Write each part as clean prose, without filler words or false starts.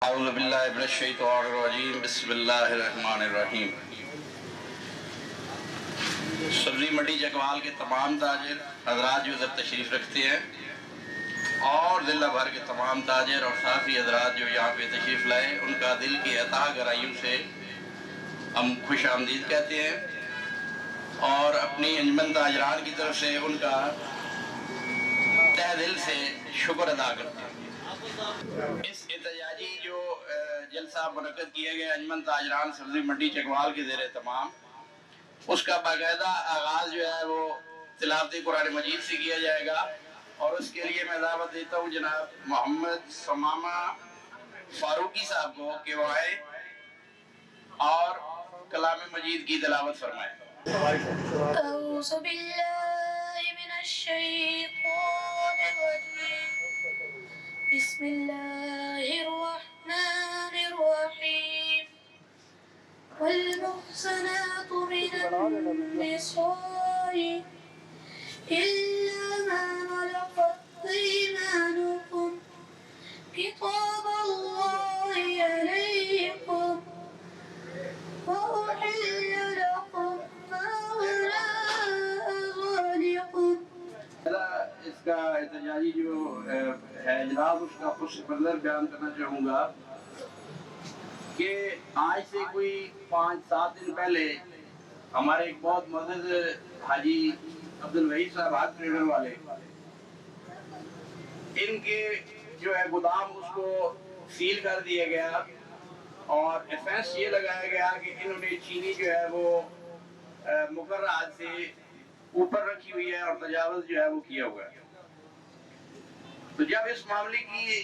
اعوذ باللہ من الشیطان الرجیم بسم اللہ الرحمن الرحیم۔ سبزی منڈی چکوال کے تمام تاجر حضرات جو ادھر تشریف رکھتے ہیں اور ضلع بھر کے تمام تاجر اور صحافی حضرات جو یہاں پہ تشریف لائے، ان کا دل کی عطا گرائیوں سے ہم خوش آمدید کہتے ہیں اور اپنی انجمن تاجران کی طرف سے ان کا تہ دل سے شکر ادا کرتے ہیں۔ اس احتجاجی جو جلسہ منعقد کیا گیا انجمن تاجران سبزی منڈی چکوال کے زیر تمام، اس کا باقاعدہ آغاز جو ہے وہ تلاوت قرآن مجید سے کیا جائے گا اور اس کے لیے میں دعوت دیتا ہوں جناب محمد ثمامہ فاروقی صاحب کو کہ وہ آئے اور کلام مجید کی تلاوت فرمائیں۔ اعوذ باللہ من الشیطان الرجیم بسم اللہ الرحمن الرحیم والمحصنات من النساء إلا ما ملكت أيمانكم كتاب الله عليكم وأحل لكم ما وراء ظهركم۔ اس کا احتجاجی جو ہے جناب، اس کا پس منظر بیان کرنا چاہوں گا کہ آج سے کوئی 5-7 دن پہلے ہمارے ایک بہت معزز حاجی عبدالوحید صاحب ہاتھ ٹریڈر والے، ان کے جو ہے گودام اس کو سیل کر دیا گیا اور افینس یہ لگایا گیا کہ انہوں نے چینی جو ہے وہ مقررہ حد سے اوپر رکھی ہوئی ہے اور تجاوز جو ہے وہ کیا ہوا ہے۔ تو جب اس معاملے کی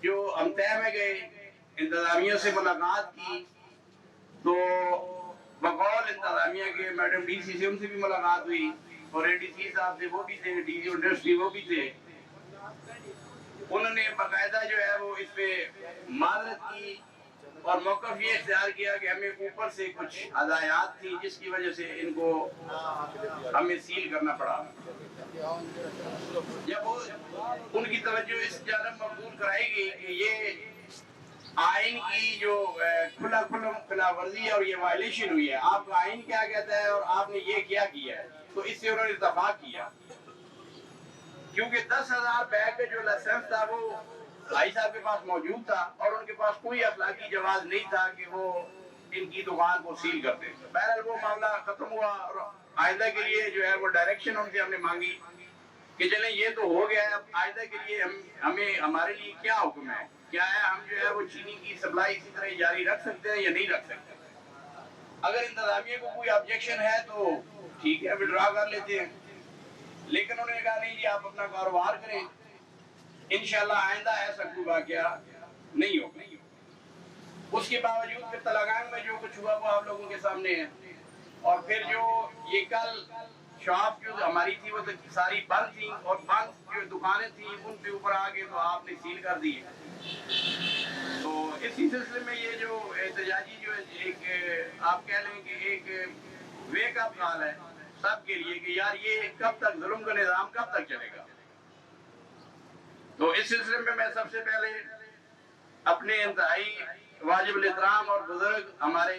جو ہم طے میں گئے، انتظامیہ سے ملاقات کی، تو بقول انتظامیہ کے میڈم ڈی سی سے ان سے بھی ملاقات ہوئی اور اے ڈی سی صاحب سے وہ بھی تھے، ڈی سی انڈسٹری وہ بھی تھے۔ انہوں نے باقاعدہ جو ہے وہ اس پہ معذرت کی اور موقف یہ اختیار کیا کہ ہمیں اوپر سے کچھ ہدایات تھی جس کی وجہ سے ان کو ہمیں سیل کرنا پڑا۔ جب ان کی توجہ اس جانب مبذول کرائی گئی کہ یہ آئین کی جو خلاف ورزی ہے اور یہ وائلیشن ہوئی ہے، آپ کا آئین کیا کہتا ہے اور آپ نے یہ کیا کیا ہے، تو اس سے انہوں نے اتفاق کیا کیونکہ 10,000 بیگ کا جو لائسنس تھا وہ بھائی صاحب کے پاس موجود تھا اور ان کے پاس کوئی اخلاقی جواز نہیں تھا کہ وہ ان کی دکان کو سیل کرتے۔ بہرحال وہ معاملہ ختم ہوا اور آئندہ کے لیے جو ہے وہ ڈائریکشن ان سے ہم نے مانگی کہ چلیں یہ تو ہو گیا ہے، اب آئندہ کے لیے ہمارے لیے کیا حکم ہے، کیا ہے ہم جو ہے وہ چینی کی سپلائی اسی طرح جاری رکھ سکتے ہیں یا نہیں رکھ سکتے۔ اگر انتظامیہ کو کوئی آبجیکشن ہے تو ٹھیک ہے، وڈرا کر لیتے ہیں، لیکن انہوں نے کہا نہیں جی آپ اپنا کاروبار کریں، انشاءاللہ آئندہ ایسا کوئی واقعہ نہیں ہوگا۔ اس کے باوجود پھر تلنگانہ میں جو کچھ ہوا وہ آپ لوگوں کے سامنے ہے، اور پھر جو یہ کل شاپ جو ہماری تھی وہ ساری بند تھی اور بند جو دکانیں تھیں ان پہ اوپر آگے تو آپ نے سیل کر دی۔ تو اسی سلسلے میں یہ جو احتجاجی جو ایک آپ کہہ لیں کہ ایک ویک اپ کال ہے سب کے لیے کہ یار یہ کب تک ظلم کا نظام کب تک چلے گا۔ تو اس سلسلے میں سب سے پہلے اپنے انتہائی واجب الاحترام اور بزرگ ہمارے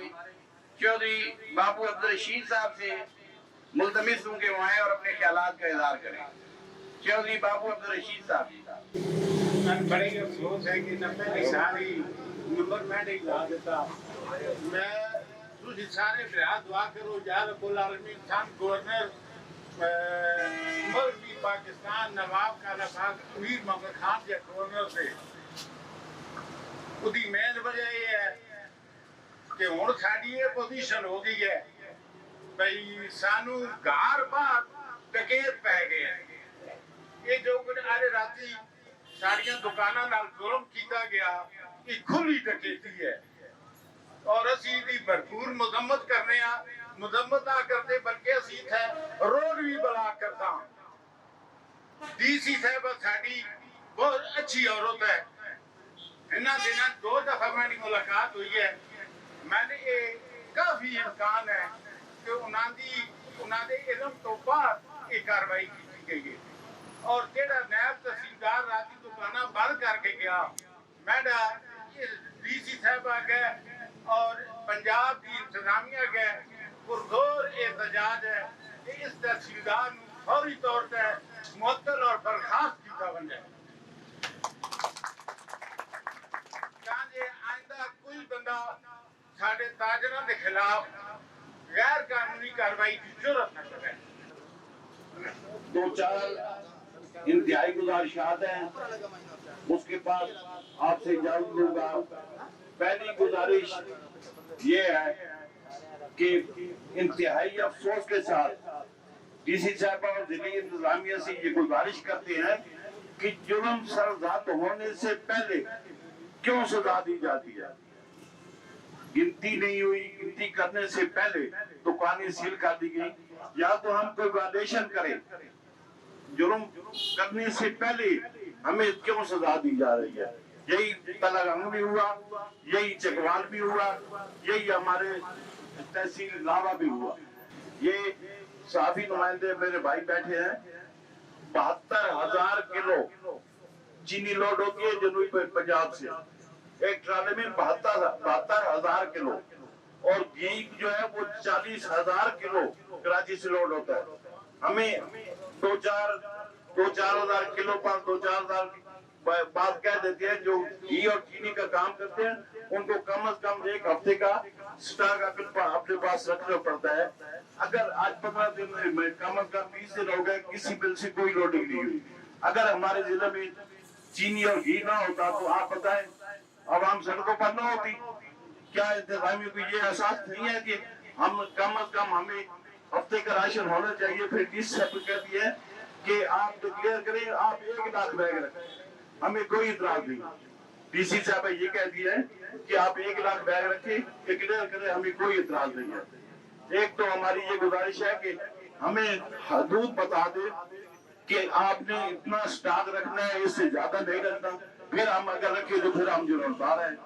چودھری باپو عبدالرشید صاحب سے ملتمس ہوں کہ وہ آئیں اور اپنے خیالات کا اظہار کریں۔ چودھری باپو عبدالرشید صاحب۔ بڑے افسوس ہے کہ نہ پہلی ساری نمبر میں نہیں لا دیتا۔ میں تجھ سارے بہت دعا کرو یا رب العالمین خان گورنر ملکی پاکستان نواب کا لفاظ امیر محمد خان کے گورنر سے ਉਹਦੀ ਮੇਨ ਵਜ੍ਹਾ ਇਹ ਹੈ ਕਿ ਹੁਣ ਸਾਡੀ ਇਹ ਪੋਜੀਸ਼ਨ ਹੋ ਗਈ ਹੈ ਭਈ ਸਾਨੂੰ ਘਰ ਬਾਹਰ ਡਕੈਤ ਪੈ ਗਏ। ਇਹ ਜੋ ਕੁਝ ਅੱਜ ਰਾਤੀ ਸਾਡੀਆਂ ਦੁਕਾਨਾਂ ਨਾਲ ਜ਼ੁਲਮ ਕੀਤਾ ਗਿਆ ਇਹ ਖੁੱਲੀ ਡਕੈਤੀ ਹੈ ਔਰ ਅਸੀਂ ਇਹਦੀ ਭਰਪੂਰ ਮੁਜ਼ੰਮਤ ਕਰਨੇ ਆ। ਮੁਜ਼ੰਮਤ ਨਾ ਕਰਦੇ ਬਲਕਿ ਅਸੀਂ ਇੱਥੇ ਰੋਡ ਵੀ ਬਲਾਕ ਕਰਦਾ। ਡੀਸੀ ਸਾਹਿਬ ਸਾਡੀ ਬਹੁਤ ਅੱਛੀ ਔਰਤ ਹੈ। ਇਹਨਾਂ ਦਿਨਾਂ 2 ਦਫਾ ਮੇਰੀ ਮੁਲਾਕਾਤ ਹੋਈ ਹੈ। ਮੈਨੇ ਇਹ ਕਾਫੀ ਇਮਕਾਨ ਹੈ ਕਿ ਉਹਨਾਂ ਦੇ ਇਲਮ ਤੋਂ ਬਾਅਦ ਇਹ ਕਾਰਵਾਈ ਕੀਤੀ ਗਈ ਹੈ اور جیڑا نیب تحصیلدار راتی دکانہ بند کر کے گیا، میڈا کہ ڈی سی صاحبہ گئے اور پنجاب کی انتظامیہ گئے پرزور احتجاج ہے کہ اس تحصیلدار فوری طور پہ معطل اور برخاست کیتا بن جائے تاکہ آئندہ کوئی بندہ ساڑھے تاجروں کے خلاف غیر قانونی کارروائی کی جرات نہ کرے. دو چار انتہائی گزارشات ہیں اس کے بعد آپ سے اجازت لوں گا. پہلی گزارش یہ ہے کہ انتہائی افسوس کے ساتھ ڈی سی صاحبہ اور ضلعی انتظامیہ سے یہ گزارش کرتے ہیں کہ جرم سرزد ہونے سے پہلے کیوں سزا دی جاتی ہے. گنتی نہیں ہوئی، گنتی کرنے سے پہلے دکانیں سیل کر دی گئی. یا تو ہم کوئی وائلیشن کریں، جرم کرنے سے پہلے ہمیں کیوں سزا دی جا رہی ہے. یہی تلنگانہ بھی ہوا، یہی چکوال بھی ہوا، یہی ہمارے تحصیل لاوا بھی ہوا. یہ صحافی نمائندے میرے بھائی بیٹھے ہیں. 72,000 کلو چینی لوڈ ہوتی ہے جنوبی پنجاب سے، ایک ٹرالے میں 72,000 کلو، اور گھی جو ہے وہ 40,000 کلو کراچی سے لوڈ ہوتا ہے. ہمیں دو چار ہزار کلو پر 2-4 ہزار بات کہہ دیتے ہیں. جو گھی اور چینی کا کام کرتے ہیں ان کو کم از کم ایک ہفتے کا سٹاک اپنے پاس رکھنا پڑتا ہے. اگر آج 15 دن میں کم از کم 20 دن ہو گئے کسی بل سے کوئی لوڈنگ نہیں ہوئی. اگر ہمارے ضلع میں چینی اور گھی نہ ہوتا تو آپ بتائیں عوام سڑکوں پر نہ ہوتی. کیا انتظامیہ کو یہ احساس نہیں ہے کہ ہم کم از کم ہمیں ہفتے کا راشن ہونا چاہیے. پھر ڈی سی صاحب کہتی ہے کہ آپ ڈکلیئر کریں آپ 1 لاکھ بیگ رکھیں، ہمیں کوئی اعتراض نہیں. ڈی سی صاحب یہ کہتی ہے کہ آپ 1 لاکھ بیگ رکھیں ڈکلیئر کریں، ہمیں کوئی اعتراض نہیں ہے. ایک تو ہماری یہ گزارش ہے کہ ہمیں حدود بتا دے کہ آپ نے اتنا سٹاک رکھنا ہے، اس سے زیادہ نہیں رکھنا. پھر ہم اگر رکھیں تو پھر ہم جرمدار ہیں.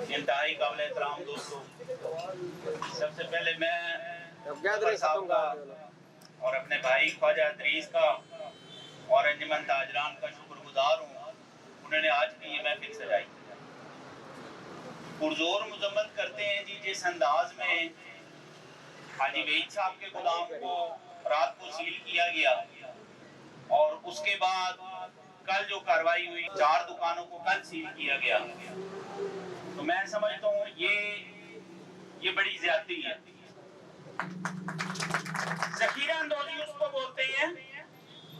انتہائی قابل احترام دوستو، سب سے پہلے میں صاحب کا اور اپنے بھائی خواجہ ادریس کا اور انجمن تاجران کا شکر گزار ہوں. انہوں نے آج کی یہ محفل سجائی. پرزور مذمت کرتے ہیں جی جس انداز میں حاجی وحید صاحب کے گودام کو رات کو سیل کیا گیا اور اس کے بعد کل جو کارروائی ہوئی 4 دکانوں کو کل سیل کیا گیا، تو میں سمجھتا ہوں یہ بڑی زیادتی ہے. ذخیرہ اندوزی اس کو بولتے ہیں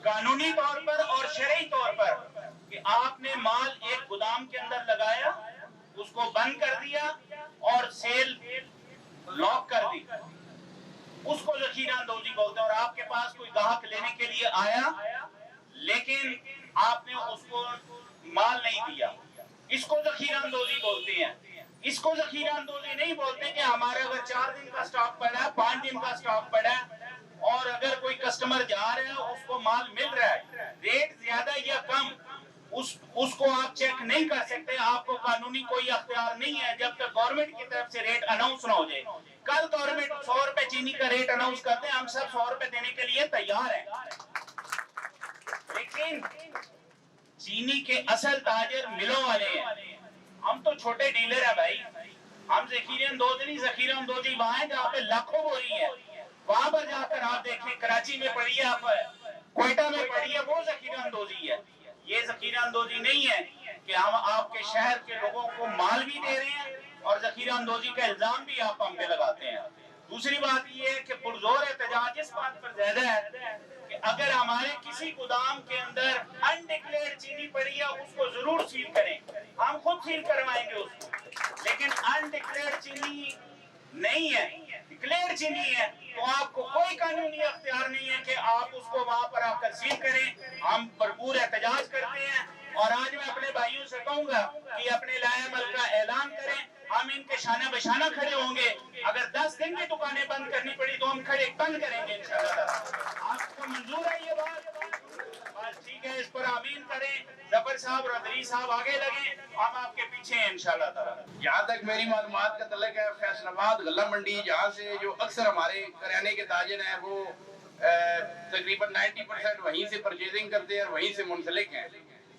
قانونی طور پر اور شرعی طور پر کہ آپ نے مال ایک گودام کے اندر لگایا، اس کو بند کر دیا اور سیل لاک کر دی، اس کو ذخیرہ اندوزی بولتے ہیں. اور آپ کے پاس کوئی گاہک لینے کے لیے آیا لیکن آپ نے اس کو مال نہیں دیا، اس کو ذخیرہ اندوزی بولتے ہیں. اس کو ذخیرہ اندوزی نہیں بولتے کہ ہمارا اگر 4 دن کا سٹاک پڑا ہے، 5 دن کا سٹاک پڑا ہے اور اگر کوئی کسٹمر جا رہا ہے اس کو مال مل رہا ہے، ریٹ زیادہ یا کم اس کو آپ چیک نہیں کر سکتے. آپ کو قانونی کوئی اختیار نہیں ہے جب تک گورنمنٹ کی طرف سے ریٹ اناؤنس نہ ہو جائے. کل گورنمنٹ 100 روپے چینی کا ریٹ اناؤنس کرتے ہیں، ہم سب 100 روپے دینے کے لیے تیار ہیں. لیکن چینی کے اصل تاجر ملوں والے ہیں، ہم تو چھوٹے ڈیلر ہیں بھائی. ہم ذخیرہ اندوزی وہاں ہیں جہاں پہ لاکھوں بوری ہے، وہاں پر جا کر آپ دیکھیں کراچی میں پڑی ہے، آپ کوئٹہ میں پڑی ہے، وہ ذخیرہ اندوزی ہے. یہ ذخیرہ اندوزی نہیں ہے کہ ہم آپ کے شہر کے لوگوں کو مال بھی دے رہے ہیں اور ذخیرہ اندوزی کا الزام بھی آپ ہم پہ لگاتے ہیں. دوسری بات یہ ہے کہ پرزور احتجاج اس بات پر زیادہ ہے کہ اگر ہمارے کسی گودام کے اندر انڈکلیئرڈ چینی پڑی ہے اس کو ضرور سیل کریں، ہم خود سیل کروائیں گے اس کو. لیکن انڈکلیئرڈ چینی نہیں ہے، ڈکلیئرڈ چینی ہے تو آپ کو کوئی قانونی اختیار نہیں ہے کہ آپ اس کو وہاں پر آ کر سیل کریں. ہم بھرپور احتجاج کرتے ہیں اور آج میں اپنے بھائیوں سے کہوں گا کہ اپنے لائے عمل کا اعلان کریں. ہم ان کے شانہ بشانہ کھڑے ہوں گے. اگر 10 دن بھی دکانیں بند کرنی پڑی تو ہم کھڑے بند کریں گے انشاءاللہ. آپ کو منظور ہے یہ بات؟ بس ٹھیک ہے، اس پر آمین کریں. ظفر صاحب اور ادریس صاحب آگے لگیں، ہم آپ کے پیچھے ہیں انشاءاللہ تعالی. جہاں تک میری معلومات کا تعلق ہے فیصل آباد غلہ منڈی، جہاں سے جو اکثر ہمارے کریانے کے تاجر ہیں وہ تقریباً 90% وہیں سے پرچیزنگ کرتے ہیں اور وہیں سے منسلک ہیں.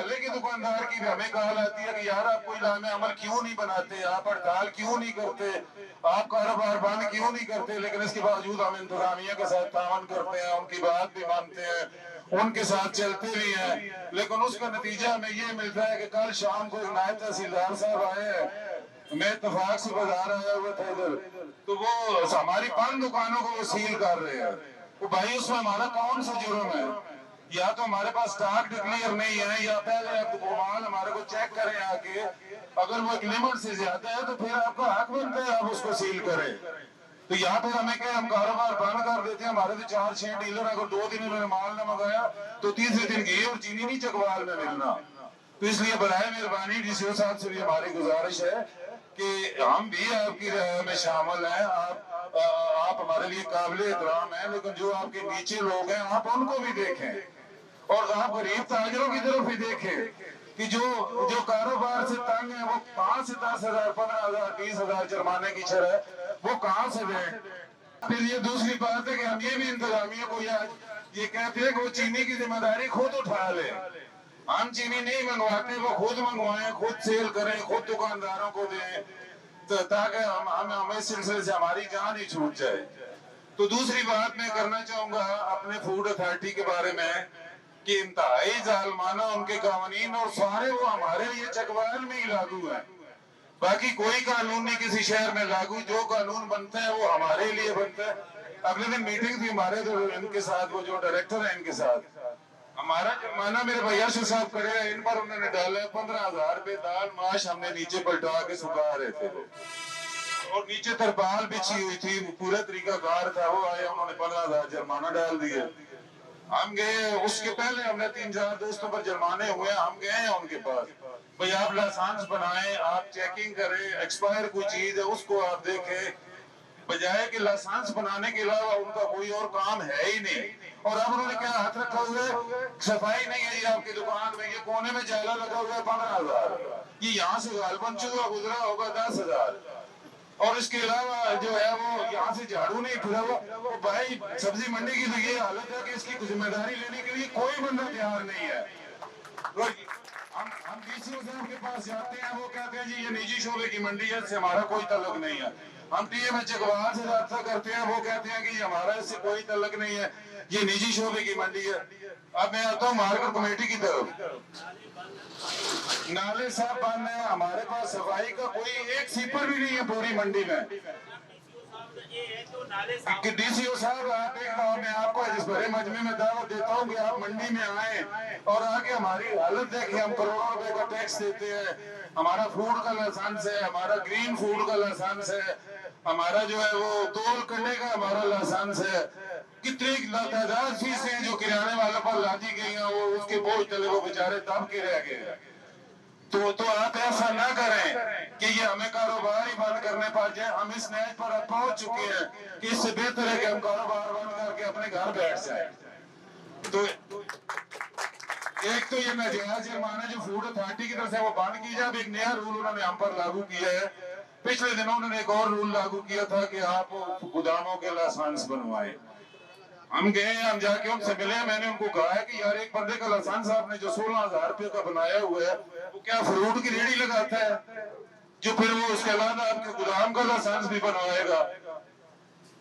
محلے کے دکاندار کی بھی ہمیں کال آتی ہے کہ یار آپ کوئی لائحہ عمل کیوں نہیں بناتے، آپ ہڑتال کیوں نہیں کرتے، آپ کاروبار بند کیوں نہیں کرتے، لیکن اس کے باوجود ہم انتظامیہ کے ساتھ تعاون کرتے ہیں، ان کی بات بھی مانتے ہیں، ان کے ساتھ چلتے بھی ہیں، لیکن اس کا نتیجہ ہمیں یہ ملتا ہے کہ کل شام کو نائب تحصیلدار صاحب آئے ہیں، میں اتفاق سے بازار آیا ہوا تھا ادھر، تو وہ ہماری 5 دکانوں کو وہ سیل کر رہے ہیں۔ وہ بھائی اس میں ہمارا کون سا جرم ہے؟ یا تو ہمارے پاس سٹاک ڈکلیئر نہیں ہے، یا پہلے آپ کو مال ہمارے کو چیک کریں آ کے، اگر وہ ایک لیمٹ سے زیادہ ہے تو پھر آپ کا حق بنتا ہے آپ اس کو سیل کریں۔ تو یا پھر ہمیں کہ ہم کاروبار بند کر دیتے ہیں، ہمارے تو 4-6 ڈیلر اگر 2 دن میں مال نہ منگایا تو تیسرے دن گھی اور چینی نہیں چکوال میں ملنا۔ تو اس لیے برائے مہربانی ڈی سی او صاحب سے بھی ہماری گزارش ہے کہ ہم بھی آپ کی رائے میں شامل ہیں، آپ ہمارے لیے قابل احترام ہیں، لیکن جو آپ کے نیچے لوگ ہیں آپ ان کو بھی دیکھیں، اور آپ غریب تاجروں کی طرف بھی دیکھیں کہ جو کاروبار سے تنگ ہیں وہ 5 سے 10 ہزار 15 ہزار 20 ہزار جرمانے کی شرح وہ کہاں سے دیں۔ پھر یہ دوسری بات ہے کہ ہم یہ بھی انتظامیہ کو یہ کہتے ہیں کہ وہ چینی کی ذمہ داری خود اٹھا لیں، ہم چینی نہیں منگواتے، وہ خود منگوائیں، خود سیل کریں، خود دکانداروں کو دیں، تاکہ ہمیں اس سلسلے سے ہماری جان ہی چھوٹ جائے۔ تو دوسری بات میں کرنا چاہوں گا اپنے فوڈ اتھارٹی کے بارے میں کہ انتہائی ظالمانہ ان کے قوانین اور سارے وہ ہمارے لیے چکوال میں ہی لاگو ہیں، باقی کوئی قانون نہیں کسی شہر میں لاگو، جو قانون بنتا ہے وہ ہمارے لیے بنتا ہے۔ اگلے دن میٹنگ تھی ہمارے تو ان کے ساتھ وہ جو ڈائریکٹر ہیں ان کے ساتھ، ہمارا جرمانہ میرے بھیا شاہ صاحب کرے ہیں، ان پر انہوں نے ڈالا 15,000 روپے دال معاش، ہم نے نیچے پلٹا کے سکھا رہے تھے وہ، اور نیچے ترپال بچھی ہوئی تھی، پورا طریقہ کار تھا، وہ آئے انہوں نے 15,000 جرمانہ ڈال دیا۔ ہم گئے، اس کے پہلے ہم نے 3-4 دوستوں پر جرمانے ہوئے، ہم گئے ہیں ان کے پاس، بھئی آپ لائسنس بنائیں، آپ چیکنگ کریں، ایکسپائر کوئی چیز ہے اس کو آپ دیکھیں، بجائے کہ لائسنس بنانے کے علاوہ ان کا کوئی اور کام ہے ہی نہیں۔ اور اب انہوں نے کیا ہاتھ رکھا ہوا ہے، صفائی نہیں ہے جی آپ کی دکان میں، یہ کونے میں جالا لگا ہوا ہے 15,000، یہ یہاں سے غالباً چوہا گزرا ہوگا 10,000، اور اس کے علاوہ جو ہے وہ یہاں سے جھاڑو نہیں پھرا ہوا۔ وہ بھائی سبزی منڈی کی تو یہ حالت ہے کہ اس کی ذمہ داری لینے کے لیے کوئی بندہ تیار نہیں ہے۔ ہم ڈی سی او صاحب کے پاس جاتے ہیں، وہ کہتے ہیں جی یہ نجی شعبے کی منڈی ہے، اس سے ہمارا کوئی تعلق نہیں ہے۔ ہم ٹی ایم ایچ اقبال سے رابطہ کرتے ہیں، وہ کہتے ہیں کہ یہ ہمارا اس سے کوئی تعلق نہیں ہے، یہ نجی شعبے کی منڈی ہے۔ اب میں آتا ہوں مارکیٹ کمیٹی کی طرف، نالے صاحب بند ہیں، ہمارے پاس صفائی کا کوئی ایک سیپر بھی نہیں ہے پوری منڈی میں۔ کہ ڈی سی او صاحب آپ ایک بار میں آپ کو اس بڑے مجمع میں دعوت دیتا ہوں کہ آپ منڈی میں آئیں اور آگے ہماری حالت دیکھیں، ہم کروڑوں روپے کا ٹیکس دیتے ہیں، ہمارا فوڈ کا لائسنس ہے، ہمارا گرین فوڈ کا لائسنس ہے، ہمارا جو ہے وہ تول کرنے کا ہمارا لائسنس ہے، کتنی تعداد فیسیں ہیں جو کرانے والوں پر لادی گئی ہیں، وہ اس کے بوجھ تلے وہ بیچارے دب کے رہ گئے۔ تو آپ ایسا نہ کریں کہ یہ ہمیں کاروبار ہی بند کرنے پڑ جائے، ہم اس نیج پر اب پہنچ چکے ہیں کہ اس سے بہتر ہے کہ ہم کاروبار بند کر کے اپنے گھر بیٹھ جائیں۔ تو ایک تو یہ ناجائز جرمانہ جو فوڈ اتھارٹی کی طرف سے وہ بند کی جائے، اب ایک نیا رول انہوں نے ہم پر لاگو کیا ہے۔ پچھلے دنوں انہوں نے ایک اور رول لاگو کیا تھا کہ آپ گوداموں کے لائسنس بنوائیں۔ ہم گئے ہیں، ہم جا کے ان سے ملے ہیں، میں نے ان کو کہا ہے کہ یار ایک بندے کا لائسنس آپ نے جو 16,000 روپے کا بنایا ہوا ہے وہ کیا فروٹ کی ریڑھی لگاتا ہے جو پھر وہ اس کے بعد آپ کے گودام کا لائسنس بھی بنوائے گا؟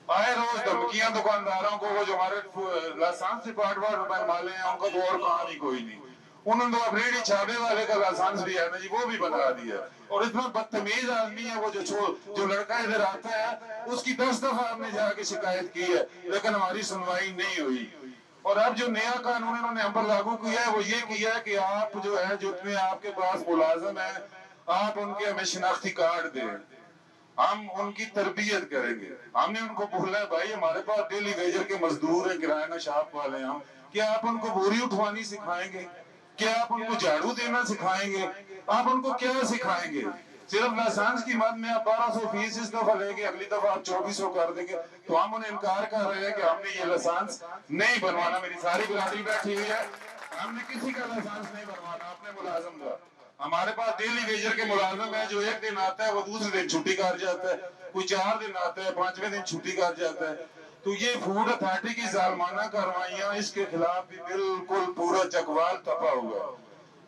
آئے روز دھمکیاں دکانداروں کو، وہ جو ہمارے لائسنس ڈپارٹمنٹ میں مالے ہیں ان کا تو اور کام ہی کوئی نہیں، انہوں نے اب ریڑھی چھاپے والے کا لائسنس بھی ہے نا جی وہ بھی بنا دیا، اور اتنا بدتمیز آدمی ہے وہ جو لڑکا ادھر آتا ہے، اس کی 10 دفعہ ہم نے جا کے شکایت کی ہے لیکن ہماری سنوائی نہیں ہوئی۔ اور اب جو نیا قانون انہوں نے ہم پر لاگو کیا ہے وہ یہ کیا ہے کہ آپ جو ہے جتنے آپ کے پاس ملازم ہیں آپ ان کے ہمیں شناختی کارڈ دیں، ہم ان کی تربیت کریں گے۔ ہم نے ان کو بولا ہے بھائی ہمارے پاس ڈیلی ویجر کے مزدور ہیں، کرایہ شاپ والے ہیں، ہم کیا آپ ان کو بوری اٹھوانی سکھائیں گے؟ کیا آپ ان کو جھاڑو دینا سکھائیں گے؟ آپ ان کو کیا سکھائیں گے؟ صرف لائسنس کی مد میں آپ 1200 فیس اس دفعہ لیں گے، اگلی دفعہ آپ 2400 کر دیں گے، تو ہم انہیں انکار کر رہے ہیں کہ ہم نے یہ لائسنس نہیں بنوانا۔ میری ساری برادری بیٹھی ہوئی ہے، ہم نے کسی کا لائسنس نہیں بنوانا اپنے ملازم کا۔ ہمارے پاس ڈیلی ویجر کے ملازم ہے جو ایک دن آتا ہے وہ دوسرے دن چھٹی کر جاتا ہے، کوئی 4 دن آتا ہے 5ویں دن چھٹی کر جاتا ہے۔ تو یہ فوڈ اتھارٹی کی ظالمانہ کارروائیاں، اس کے خلاف بھی بالکل پورا چکوال تپا ہوا ہے۔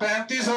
3500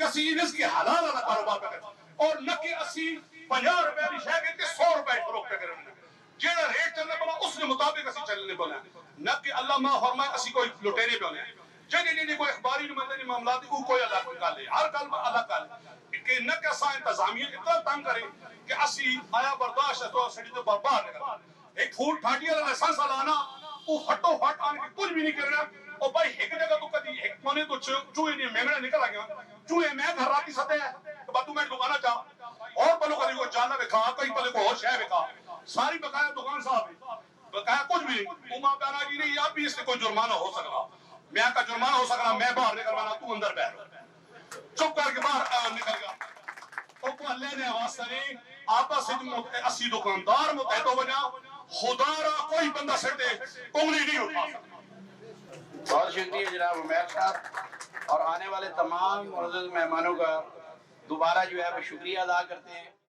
کہ اسی رزق کے حلال والا کاروبار پہ کریں اور نہ کہ اسی 50 روپے کی شے کے 100 روپے فروخت کریں جیڑا ریٹ چلنے پڑا اس کے مطابق اسی چلنے پڑا نہ کہ اللہ ما فرمائے اسی کوئی لٹیرے پہ ہونے جنہیں کوئی اخباری نمائندے معاملات کو کوئی اللہ کو نکالے ہر کل میں اللہ کالے کہ نہ کہ اساں انتظامیہ اتنا تنگ کرے کہ اسی آیا برداشت ہے تو سڑی تو برباد نکل ایک پھول ٹھاٹی والا لائسنس لانا وہ ہٹو ہٹ آنے کی کچھ بھی نہیں کرنا اور بھائی ایک جگہ تو کدی ایک کونے تو چوہے نے مینگڑا نکل آ گیا چوہے میں گھر راتی ستے ہیں کہ باتوں میں دکانہ چاہ اور پلو کدی کو جانا بکھا کئی پلے کو اور شہ بکھا ساری بقایا دکان صاحب ہے بقایا کچھ بھی نہیں وہ ماں پیارا جی نہیں آپ بھی اس سے کوئی جرمانہ ہو سکتا میں کا جرمانہ ہو سکتا میں باہر نکلوانا تو اندر بیٹھ چپ کر کے باہر نکل گیا اور کو اللہ نے واسطہ نہیں آپس سے اسی دکاندار متحد ہو بنا خدا را کوئی بندہ سٹے انگلی نہیں اٹھا سکتا بہت شکریہ جناب عمیر صاحب اور آنے والے تمام معزز مہمانوں کا دوبارہ جو ہے وہ شکریہ ادا کرتے ہیں